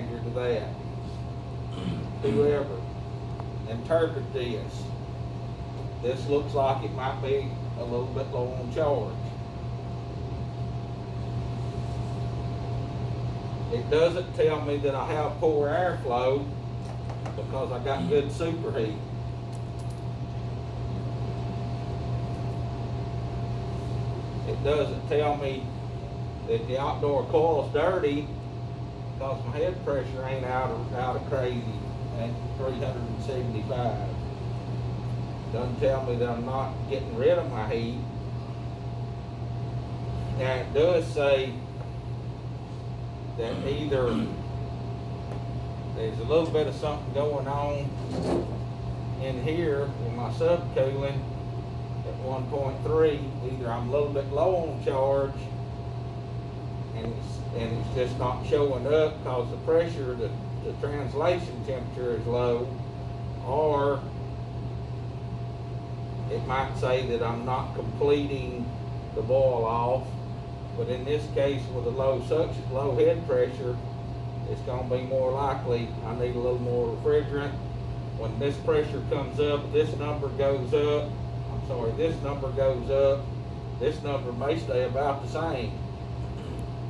answer to that. Whoever interpret this looks like it might be a little bit low on charge. It doesn't tell me that I have poor airflow because I got good superheat. It doesn't tell me that the outdoor coil's dirty because my head pressure ain't out of crazy at 375. Doesn't tell me that I'm not getting rid of my heat. Now it does say that either there's a little bit of something going on in here with my subcooling at 1.3. Either I'm a little bit low on charge and it's just not showing up because the pressure, the translation temperature is low, or it might say that I'm not completing the boil off. But in this case, with a low suction, low head pressure, it's going to be more likely I need a little more refrigerant. When this pressure comes up, this number goes up. I'm sorry, this number goes up. This number may stay about the same.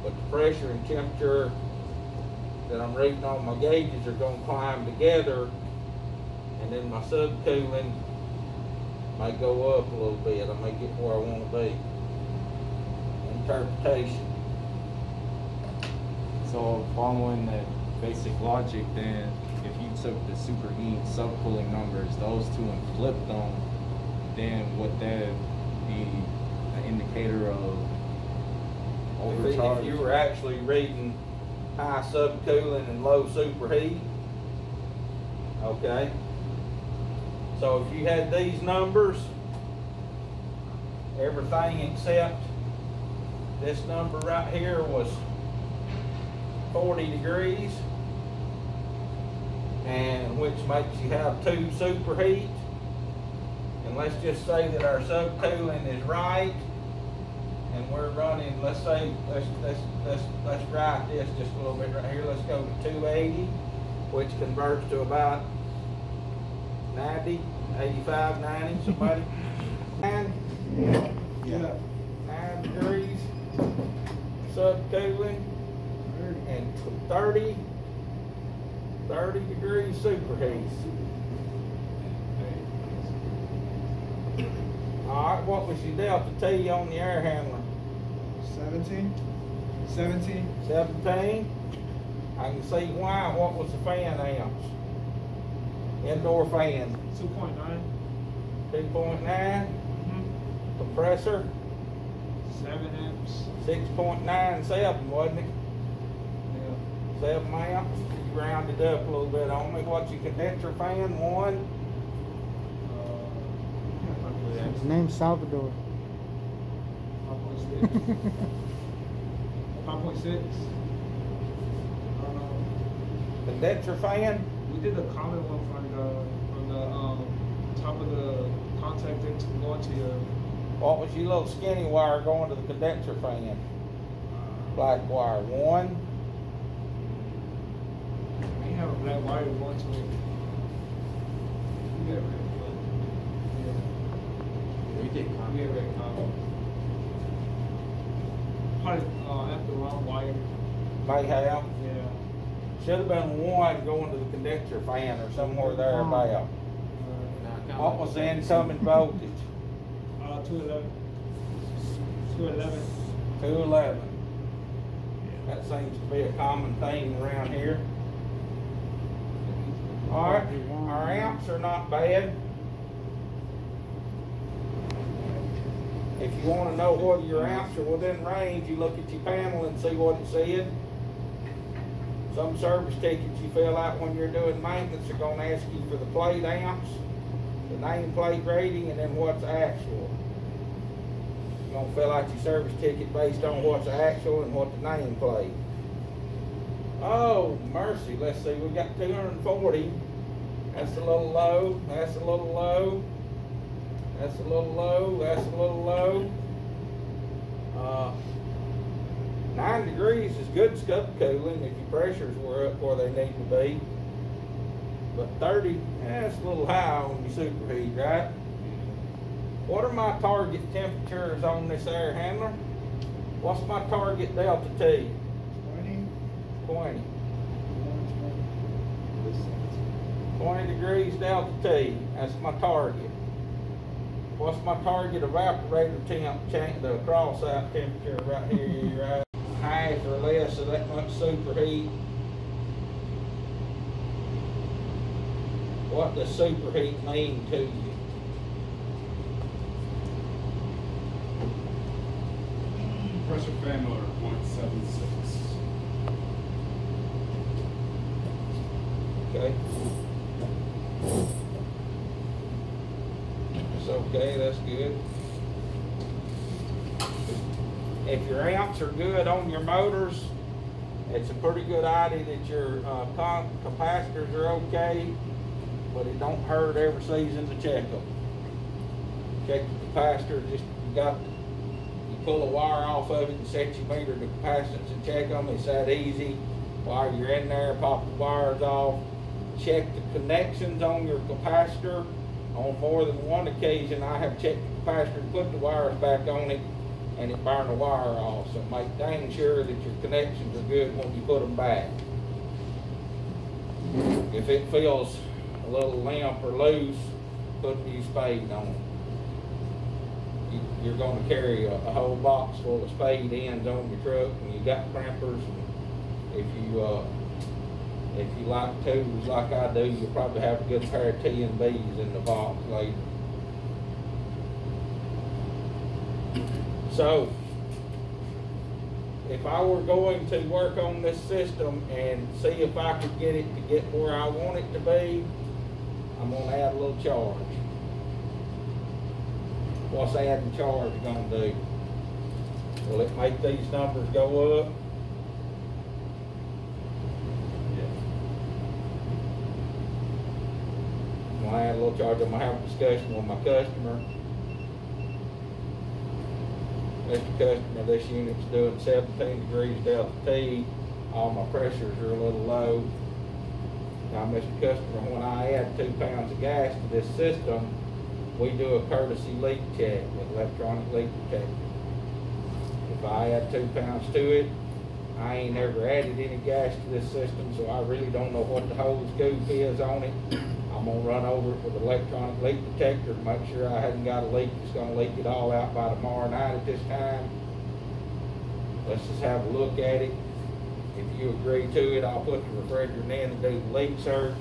But the pressure and temperature that I'm reading on my gauges are going to climb together, and then my subcooling may go up a little bit. I may get where I want to be. Interpretation. So following that basic logic, then if you took the superheat subcooling numbers, those two, and flipped them, then would that be an indicator of overcharge? If you were actually reading high subcooling and low superheat, okay. So if you had these numbers, everything except this number right here was 40 degrees, and which makes you have 2 superheat. And let's just say that our subcooling is right, and we're running, let's say, let's write this just a little bit right here. Let's go to 280, which converts to about 90, 85, 90, somebody. 9 degrees subcooling and 30 degrees superheat. All right, what was your delta T on the air handler? 17. 17. I can see why. What was the fan amps? Indoor fan. 2.9. 2.9. Compressor. 7 amps. 6.97, wasn't it? Yeah. 7 amps. You rounded up a little bit on me. What's your condenser fan? 1. His name's Salvador. 5.6. 5.6. Condenser fan? We did a common one from the top of the contact into going to your. What was your little skinny wire going to the condenser fan? Black wire. 1. We have a black wire going to it. We got red. We did We had red common. Probably after the wrong wire. May have. Yeah. Should have been 1 going to the condenser fan or somewhere there about. What was the incoming voltage? 211. 211. 211. That seems to be a common theme around here. All right, our amps are not bad. If you want to know whether your amps are within range, you look at your panel and see what it said. Some service tickets you fill out when you're doing maintenance are going to ask you for the plate amps, the nameplate rating, and then what's actual. You're going to fill out your service ticket based on what's actual and what the nameplate. Oh, mercy. Let's see. We got 240. That's a little low. That's a little low. That's a little low. That's a little low. 9 degrees is good scup cooling if your pressures were up where they need to be. But 30, that's a little high on your superheat, right? What are my target temperatures on this air handler? What's my target delta T? 20. 20. 20 degrees delta T, that's my target. What's my target evaporator temp, the cross out temperature right here, right? Half or less of that much superheat. What does superheat mean to you? Pressure fan motor 0.76. Okay. It's okay, that's good. If your amps are good on your motors, it's a pretty good idea that your capacitors are okay, but it don't hurt every season to check them. Check the capacitor, just you pull a wire off of it and set your meter to capacitance and check them. It's that easy. While you're in there, pop the wires off. Check the connections on your capacitor. On more than one occasion, I have checked the capacitor and put the wires back on it, and it burned the wire off. So make dang sure that your connections are good when you put them back. If it feels a little limp or loose, put a new spade on it. You're going to carry a whole box full of spade ends on your truck, and you got crampers. And if you like tools like I do, you'll probably have a good pair of T&Bs in the box later. So, if I were going to work on this system and see if I could get it to get where I want it to be, I'm going to add a little charge. What's adding charge going to do? Will it make these numbers go up? I'm going to add a little charge. I'm going to have a discussion with my customer. Mr. Customer, this unit's doing 17 degrees delta T. All my pressures are a little low. Now, Mr. Customer, when I add 2 pounds of gas to this system, we do a courtesy leak check with electronic leak detector. If I add 2 pounds to it, I ain't never added any gas to this system, so I really don't know what the whole scoop is on it. I'm gonna run over it with an electronic leak detector to make sure I haven't got a leak that's gonna leak it all out by tomorrow night at this time. Let's just have a look at it. If you agree to it, I'll put the refrigerant in and do the leak search.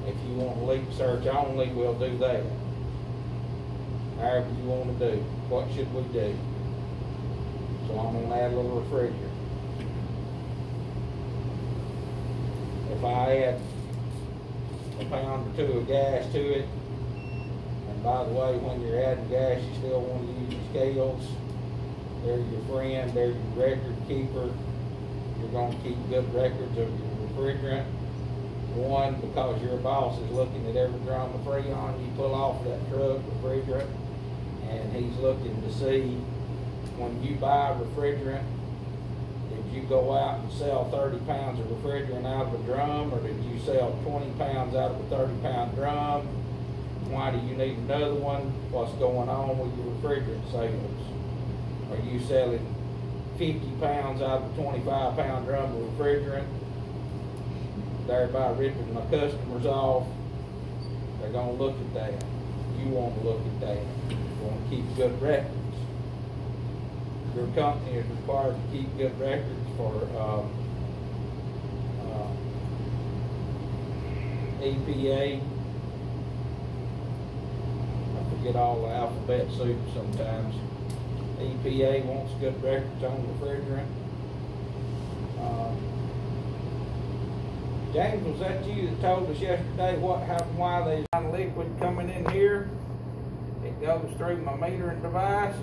If you want a leak search only, we'll do that. However you want to do. What should we do? So I'm going to add a little refrigerant. If I add a pound or 2 of gas to it, and by the way, when you're adding gas, you still want to use your scales. They're your friend, they're your record keeper. You're going to keep good records of your refrigerant. One, because your boss is looking at every drum of Freon you pull off that truck refrigerant, and he's looking to see when you buy refrigerant, did you go out and sell 30 pounds of refrigerant out of a drum, or did you sell 20 pounds out of a 30-pound drum? Why do you need another one? What's going on with your refrigerant sales? Are you selling 50 pounds out of a 25-pound drum of refrigerant, thereby ripping my customers off? They're going to look at that. You want to look at that. You want to keep good records. Your company is required to keep good records for EPA. I forget all the alphabet soup sometimes. EPA wants good records on refrigerant. James, was that you that told us yesterday what happened, why there's not liquid coming in here? It goes through my metering device.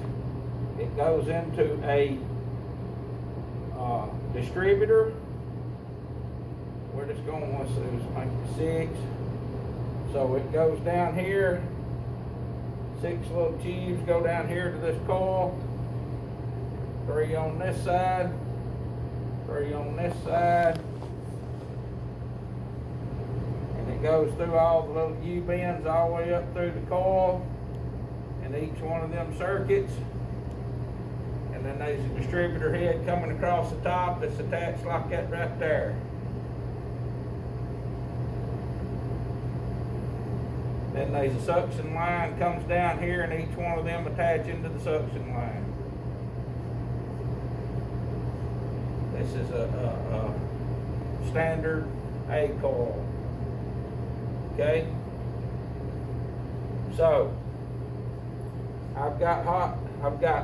It goes into a distributor. Where it's going, what's this, 6. So it goes down here. 6 little tubes go down here to this coil. 3 on this side. 3 on this side. And it goes through all the little U-bends all the way up through the coil and each one of them circuits. And then there's a distributor head coming across the top that's attached like that right there. Then there's a suction line comes down here and each one of them attach into the suction line. This is a standard A coil. Okay? So, I've got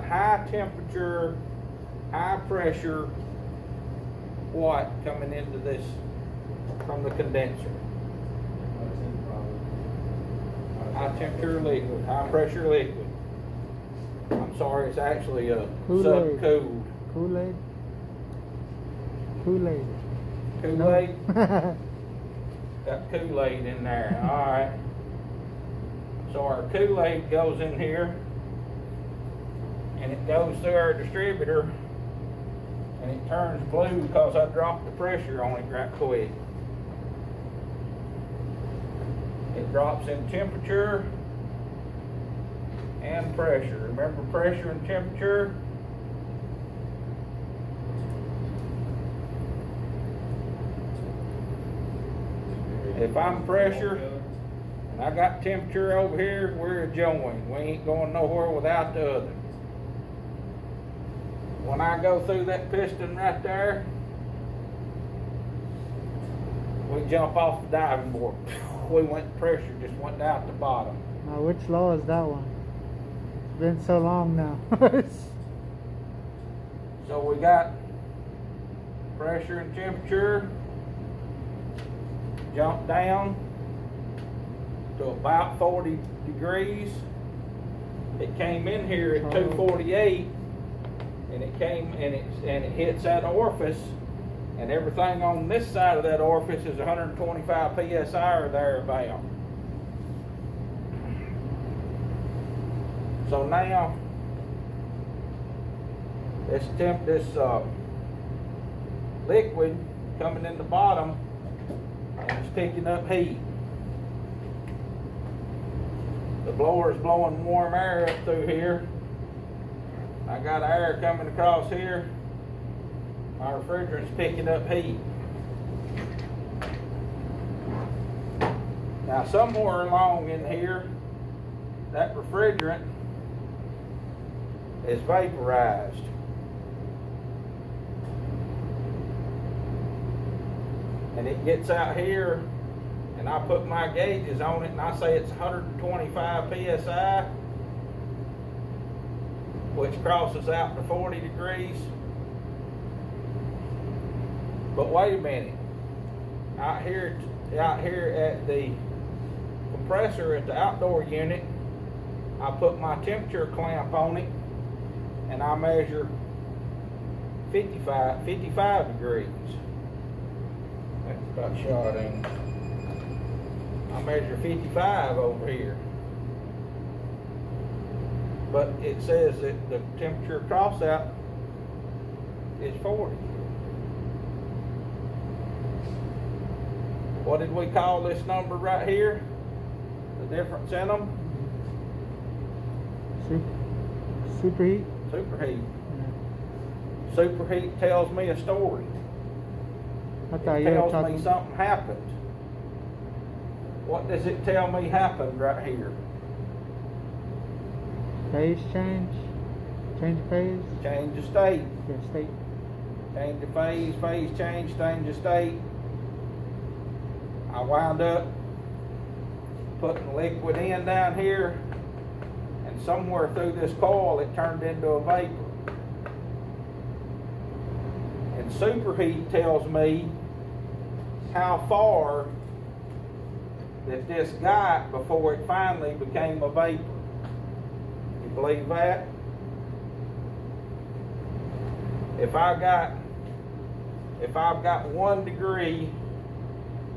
high temperature, high pressure watt coming into this from the condenser. High temperature liquid, high pressure liquid. I'm sorry, it's actually a Kool-Aid. subcooled. Kool-Aid? Kool-Aid. Kool-Aid? No. Got Kool-Aid in there, alright. So our Kool-Aid goes in here and it goes through our distributor and it turns blue because I dropped the pressure on it right quick. It drops in temperature and pressure. Remember pressure and temperature? If I'm pressure and I got temperature over here, we're adjoined. We ain't going nowhere without the other. When I go through that piston right there, we jump off the diving board. We went, pressure just went out the bottom. Now, which law is that one? It's been so long now. So we got pressure and temperature, jump down to about 40 degrees. It came in here at 248 and it came and it hits that orifice, and everything on this side of that orifice is 125 psi or thereabout. So now this liquid coming in the bottom and it's picking up heat. The blower is blowing warm air up through here. I got air coming across here. My refrigerant's picking up heat. Now somewhere along in here, that refrigerant is vaporized. And it gets out here, and I put my gauges on it, and I say it's 125 psi, which crosses out to 40 degrees. But wait a minute, out here at the compressor at the outdoor unit, I put my temperature clamp on it, and I measure 55 degrees. That's about shot, ain't it? I measure 55 over here. But it says that the temperature crossout is 40. What did we call this number right here? The difference in them? Superheat? Superheat. Yeah. Superheat tells me a story. I thought It you were tells me talking. something happened. What does it tell me happened right here? Phase change? Change phase? Change of state. Yeah, state. Change of phase, phase change, change of state. I wound up putting liquid in down here, and somewhere through this coil it turned into a vapor. And superheat tells me how far that this got before it finally became a vapor. You believe that? If I've got 1 degree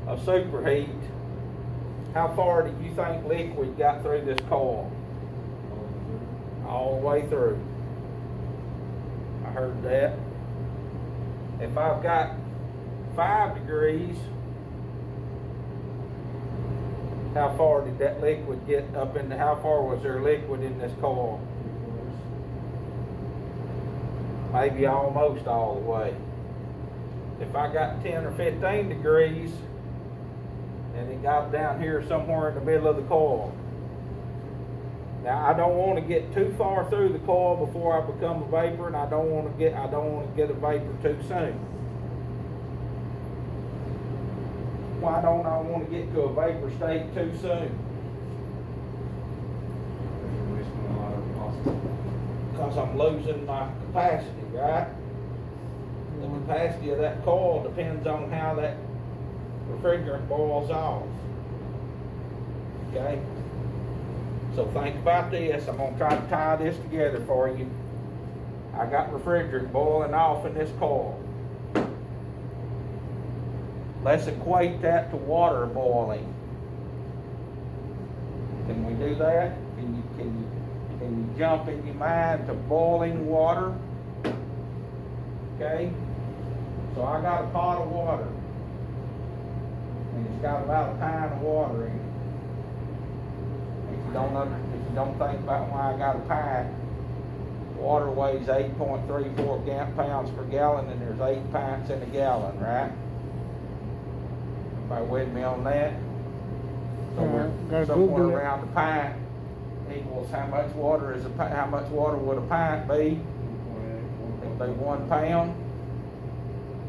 of superheat, how far do you think liquid got through this coil? All the way through. I heard that. if I've got 5 degrees, how far did that liquid get up into, how far was there liquid in this coil? Maybe almost all the way. If I got 10 or 15 degrees, and it got down here somewhere in the middle of the coil. Now I don't want to get too far through the coil before I become a vapor, and I don't want to get a vapor too soon. Why don't I want to get to a vapor state too soon? You're wasting a lot of oxygen. Because I'm losing my capacity, right? The capacity of that coil depends on how that refrigerant boils off. Okay? So think about this. I'm going to try to tie this together for you. I got refrigerant boiling off in this coil. Let's equate that to water boiling. Can we do that? Can you jump in your mind to boiling water? Okay? So I got a pot of water. And it's got about a pint of water in it. If you don't think about why I got a pint, water weighs 8.34 pounds per gallon, and there's 8 pints in a gallon, right? Everybody with me on that? So we're somewhere around a pint equals how much water would a pint be? It'd be 1 pound,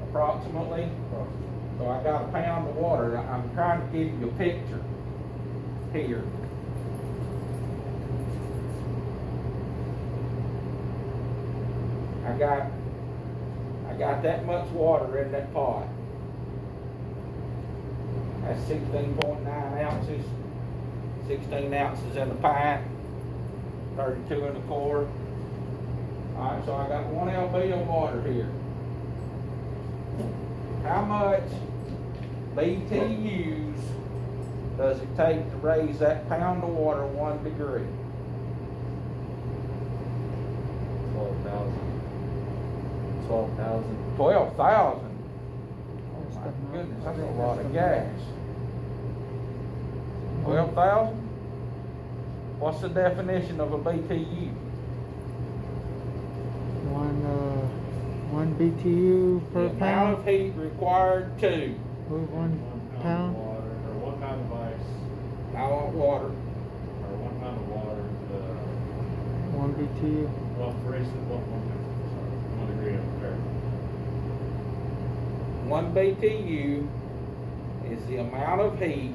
approximately. So I got a pound of water. I'm trying to give you a picture here. I got that much water in that pot. That's 16.9 ounces, 16 ounces in the pint, 32 in the quart. All right, so I got 1 lb of water here. How much BTUs does it take to raise that pound of water 1 degree? 12,000. 12,000. 12,000. Oh my goodness, that's a lot of gas. 12,000? What's the definition of a BTU? One BTU per The amount pound. of heat required to. With 1 1 pound pound. of water, or 1 pound of ice, I want water. or 1 pound of water, 1 BTU. well, for instance, 1 degree of Fahrenheit. 1 BTU is the amount of heat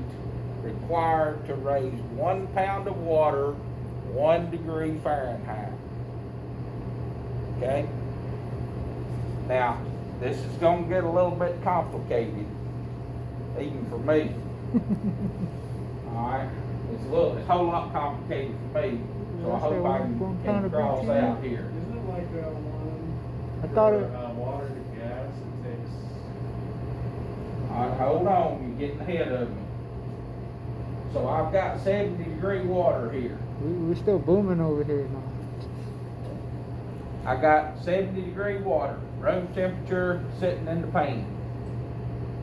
required to raise 1 pound of water 1 degree Fahrenheit. Okay? Now, this is going to get a little bit complicated, even for me. Alright? It's a whole lot complicated for me, so I hope I can cross out here. Isn't it like one? I thought it. Water to gas, it takes. Alright, hold on, you're getting ahead of me. So I've got 70 degree water here. We're still booming over here now. I got 70 degree water, room temperature, sitting in the pan.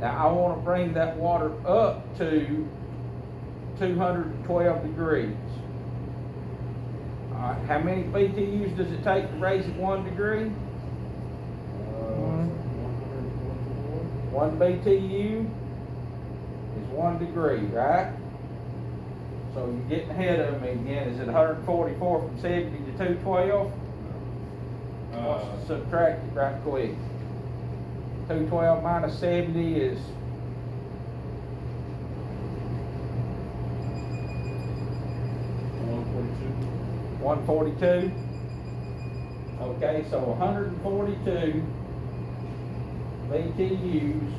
Now I want to bring that water up to 212 degrees. All right, how many BTUs does it take to raise it 1 degree? 1 BTU is 1 degree, right? So you're getting ahead of me again. Is it 144 from 70 to 212? Subtract it right quick. 212 minus 70 is 142. Okay, so 142 BTUs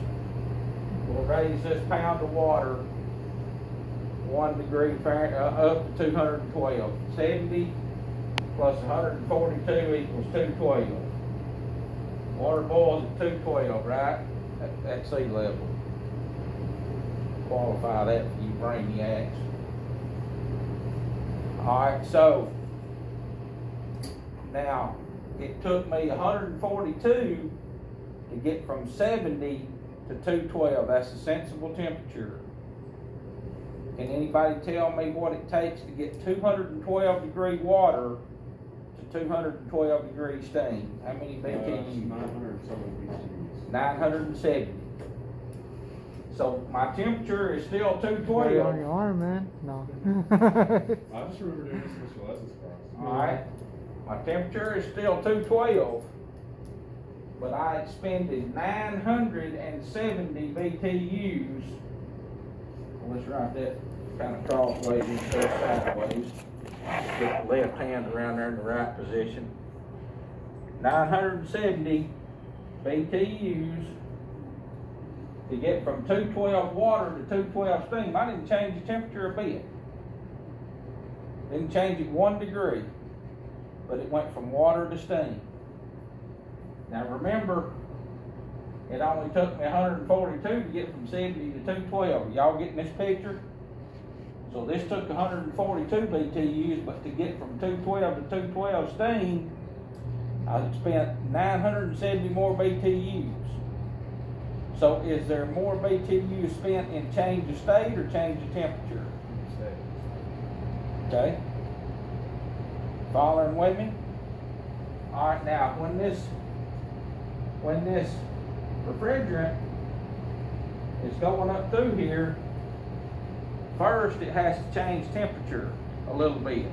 will raise this pound of water 1 degree Fahrenheit up to 212. 70 plus 142 equals 212. Water boils at 212, right? At sea level. Qualify that for you brainiacs. Alright, so now it took me 142 to get from 70 to 212. That's a sensible temperature. Can anybody tell me what it takes to get 212 degree water to 212 degree steam? How many BTUs? 970 BTUs. 970. So my temperature is still Put it on 212. your arm, man. No. I just remember doing this in Mr. Less's class. Alright. My temperature is still 212. But I expended 970 BTUs. Well, let's write that kind of crossways instead of sideways. Get the left hand around there in the right position. 970 BTUs to get from 212 water to 212 steam. I didn't change the temperature a bit. Didn't change it 1 degree. But it went from water to steam. Now remember, it only took me 142 to get from 70 to 212. Y'all getting this picture? So this took 142 BTUs, but to get from 212 to 212 steam, I spent 970 more BTUs. So is there more BTUs spent in change of state or change of temperature? Okay? Following with me? Alright, now when this refrigerant is going up through here, first it has to change temperature a little bit.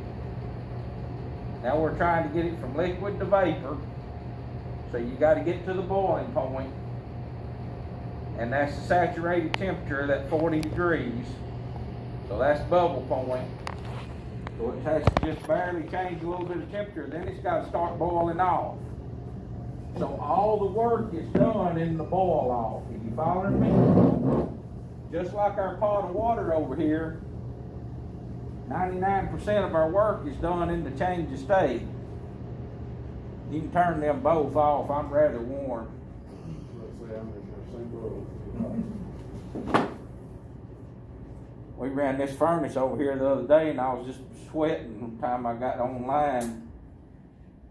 Now we're trying to get it from liquid to vapor, so you got to get to the boiling point, and that's the saturated temperature, that 40 degrees. So that's bubble point. So it has to just barely change a little bit of temperature, then it's got to start boiling off. So all the work is done in the boil off. Are you following me? Just like our pot of water over here, 99% of our work is done in the change of state. You can turn them both off. I'm rather warm. Let's say I'm in the same boat. We ran this furnace over here the other day, and I was just sweating the time I got online.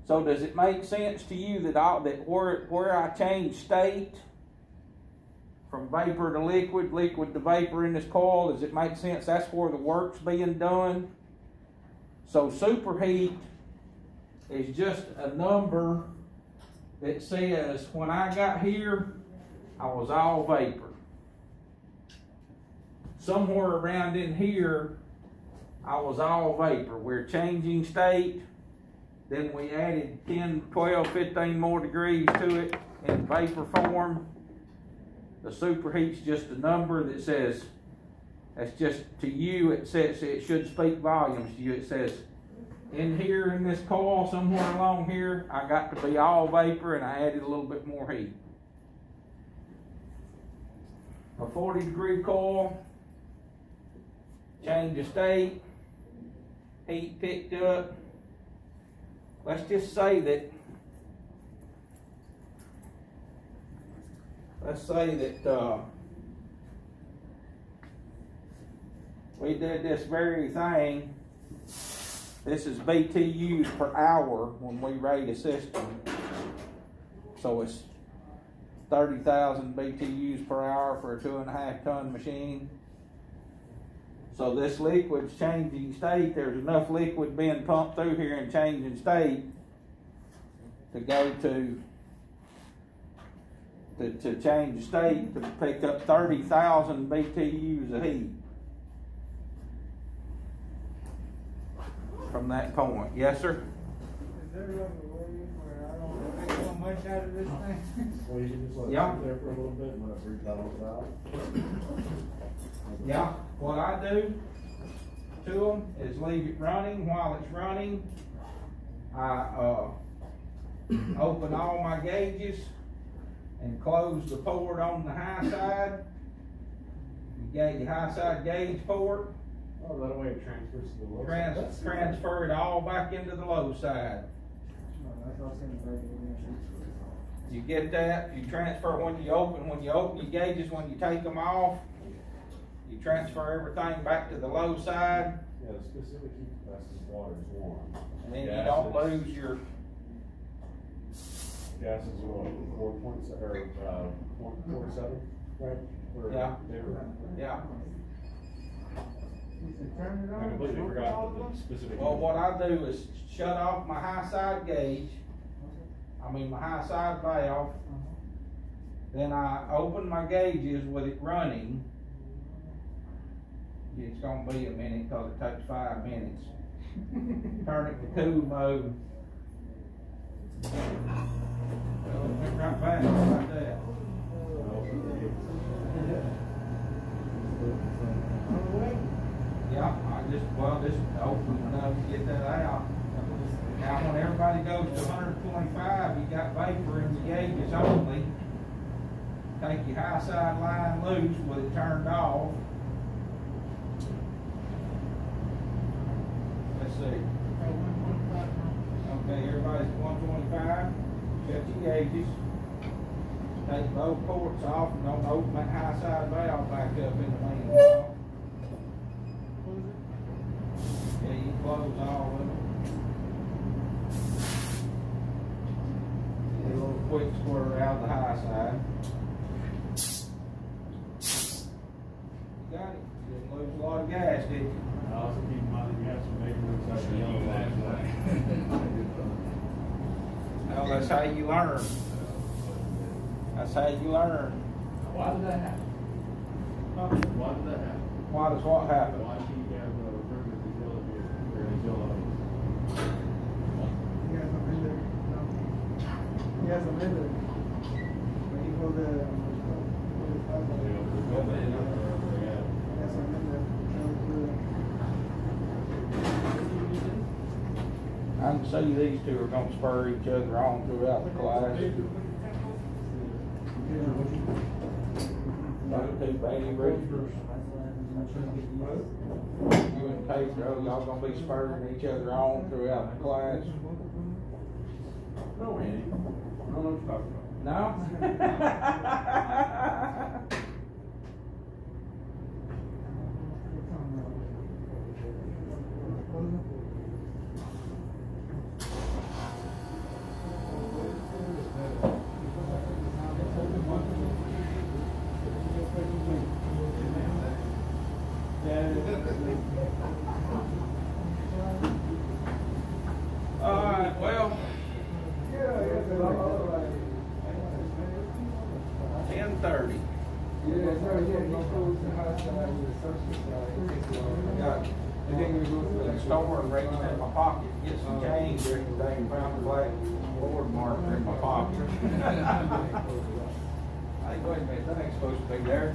So does it make sense to you that where I change state from vapor to liquid, liquid to vapor in this coil, does it make sense that's where the work's being done? So superheat is just a number that says when I got here, I was all vapor. Somewhere around in here, I was all vapor. We're changing state. Then we added 10, 12, 15 more degrees to it in vapor form. The superheat's just a number that says, that's just to you, it says it should speak volumes to you. It says, in here in this coil, somewhere along here, I got to be all vapor and I added a little bit more heat. A 40 degree coil, change of state, heat picked up. Let's just say that, we did this very thing. This is BTUs per hour when we rate a system. So it's 30,000 BTUs per hour for a 2.5 ton machine. So this liquid's changing state. There's enough liquid being pumped through here and changing state to go to change the state to pick up 30,000 BTUs of heat from that point. Yes, sir? Is there like a way where I don't make so much out of this thing? Well, you can just let it Yeah. sit there for a little bit and let it rethaw out. Yeah, what I do to them is leave it running. While it's running, I open all my gauges and close the port on the high side. You get your high side gauge port, Oh, that way it transfers to the low side. That's- transfer it all back into the low side. You get that? You transfer when you open your gauges, when you take them off, you transfer everything back to the low side, Yeah, the specific heat capacity of water is 1. and then you Gas don't is- lose your gas is what, 4.7? Right. Yeah. Yeah. I completely forgot the specific. Well, what I do is shut off my high side gauge, my high side valve. Then I open my gauges with it running. It's gonna be a minute because it takes 5 minutes. Turn it to cool mode. Well, it went right back like that. Yeah, just open enough to get that out. Now, when everybody goes to 125, you got vapor in the gauges only. Take your high side line loose with it turned off. Let's see. Okay, everybody's 125. Shut your gauges. Take both ports off and don't open that high side valve back up in the main valve. Yeah, you close all of it. Get a little quick squirter out of the high side. You got it. You didn't lose a lot of gas, did you? I also keep in mind that you have some neighborhoods like the yellow flashlight. No, that's how you learn. That's how you learn. Why did that happen? Why did that happen? Why does what happen? Why do you have a permit to yellow here, where it's yellow? He has a vendor. He has a vendor. When you go there, that's a vendor. I can see these two are gonna spur each other on throughout the class. Those two baby roosters. You and Pedro, y'all gonna be spurring each other on throughout the class. No, Randy. I don't know what you're talking about. No? Alright, well, 10:30. Got store and reached in my pocket, get some change every day and found a black board marker in my pocket. Hey, wait a minute, that ain't supposed to be there.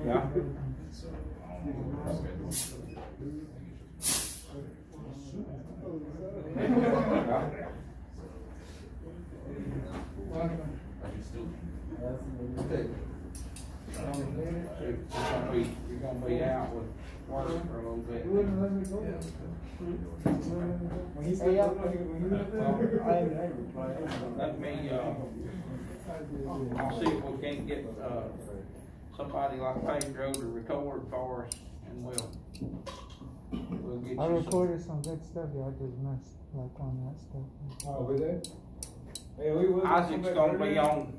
Yeah. You're gonna be out with work for a little bit. He wouldn't let me go. When he said, Let me, I'll see if we can't get, somebody like Pedro to record for us, and we'll get you I some. recorded some good stuff, y'all just missed, like on that stuff. Oh, we did? Yeah, we will. Isaac's gonna be on